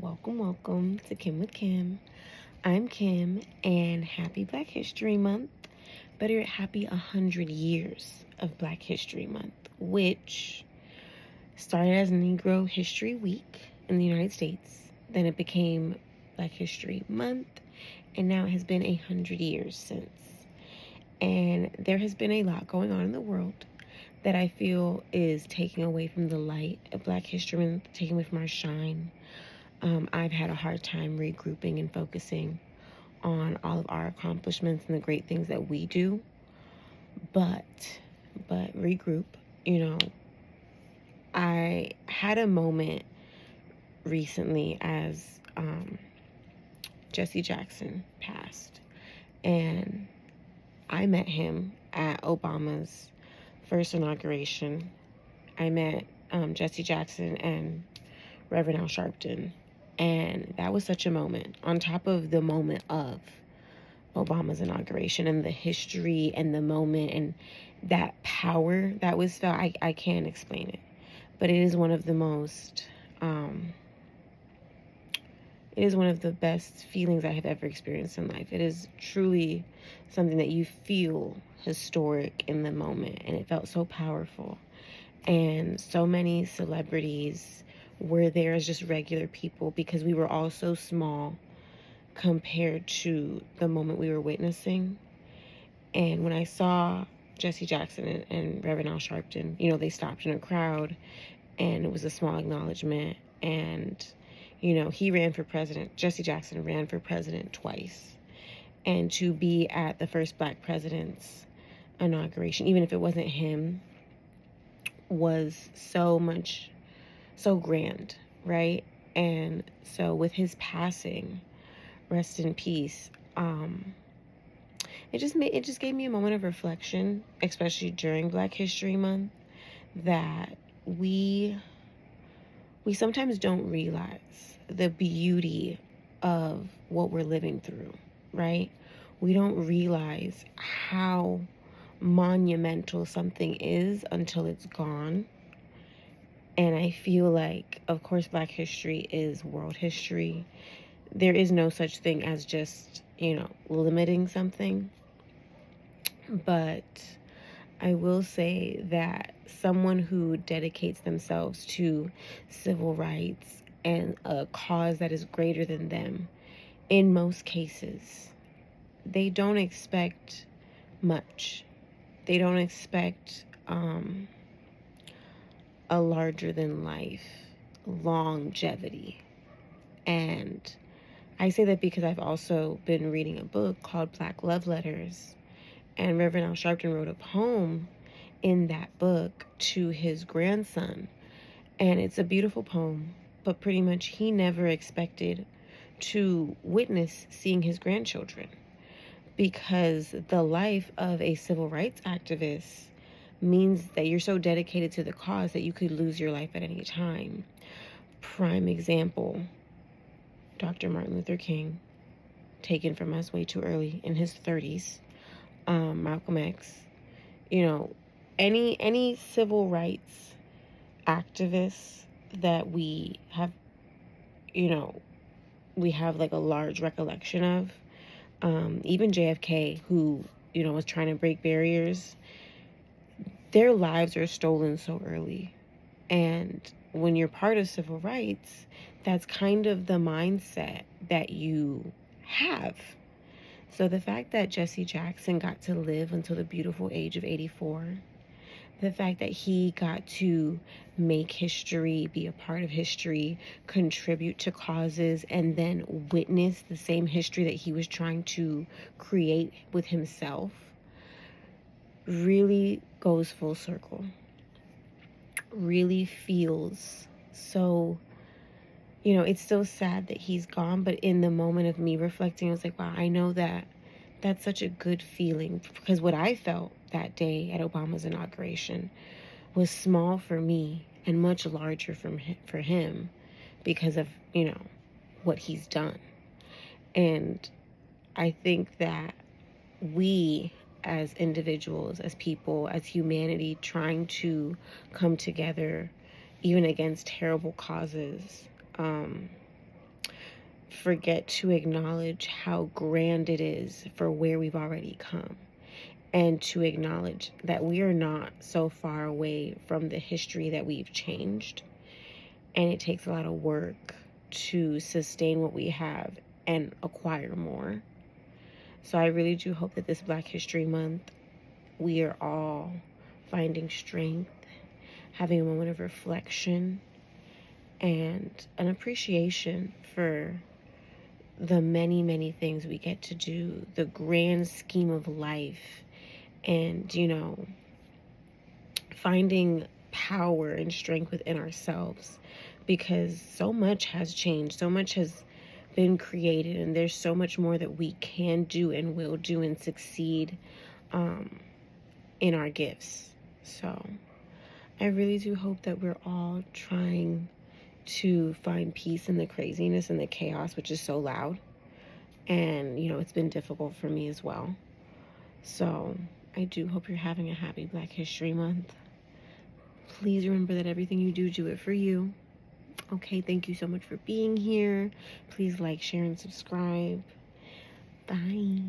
Welcome to Kim with Kim. I'm Kim, and happy Black History Month. Better yet, happy 100 years of Black History Month, which started as Negro History Week in the United States. Then it became Black History Month, and now it has been 100 years since. And there has been a lot going on in the world that I feel is taking away from the light of Black History Month, taking away from our shine. I've had a hard time regrouping and focusing on all of our accomplishments and the great things that we do. But regroup, I had a moment recently as Jesse Jackson passed, and I met him at Obama's first inauguration. I met Jesse Jackson and Reverend Al Sharpton, and that was such a moment on top of the moment of Obama's inauguration and the history and the moment and that power that was felt. I can't explain it, but it is one of the most it is one of the best feelings I have ever experienced in life. It is truly something that you feel historic in the moment, and it felt so powerful. And so many celebrities were there as just regular people because we were all so small compared to the moment we were witnessing. And when I saw Jesse Jackson and Reverend Al Sharpton, they stopped in a crowd, and it was a small acknowledgement. And, he ran for president. Jesse Jackson ran for president twice. And to be at the first Black president's inauguration, even if it wasn't him, was so grand, right? And so with his passing, rest in peace, it just gave me a moment of reflection, especially during Black History Month, that we sometimes don't realize the beauty of what we're living through, right? We don't realize how monumental something is until it's gone. And I feel like, of course, Black history is world history. There is no such thing as just, limiting something. But I will say that someone who dedicates themselves to civil rights and a cause that is greater than them, in most cases, they don't expect much. They don't expect a larger than life longevity. And I say that because I've also been reading a book called Black Love Letters, and Reverend Al Sharpton wrote a poem in that book to his grandson. And it's a beautiful poem, but pretty much he never expected to witness seeing his grandchildren, because the life of a civil rights activist means that you're so dedicated to the cause that you could lose your life at any time. Prime example, Dr. Martin Luther King, taken from us way too early in his 30s. Malcolm X, any civil rights activists that we have, we have like a large recollection of, even JFK, who, was trying to break barriers. Their lives are stolen so early. And when you're part of civil rights, that's kind of the mindset that you have. So the fact that Jesse Jackson got to live until the beautiful age of 84, the fact that he got to make history, be a part of history, contribute to causes, and then witness the same history that he was trying to create with himself, really goes full circle. Really feels so, it's so sad that he's gone, but in the moment of me reflecting, I was like, wow, I know that that's such a good feeling, because what I felt that day at Obama's inauguration was small for me and much larger for him because of, what he's done. And I think that we as individuals, as people, as humanity, trying to come together even against terrible causes, forget to acknowledge how grand it is for where we've already come, and to acknowledge that we are not so far away from the history that we've changed. And it takes a lot of work to sustain what we have and acquire more. So I really do hope that this Black History Month, we are all finding strength, having a moment of reflection, and an appreciation for the many, many things we get to do, the grand scheme of life, and, finding power and strength within ourselves, because so much has changed, so much has been created, and there's so much more that we can do and will do and succeed in our gifts. So I really do hope that we're all trying to find peace in the craziness and the chaos, which is so loud. And, it's been difficult for me as well. So I do hope you're having a happy Black History Month. Please remember that everything you do, do it for you. Okay, thank you so much for being here. Please like, share, and subscribe. Bye.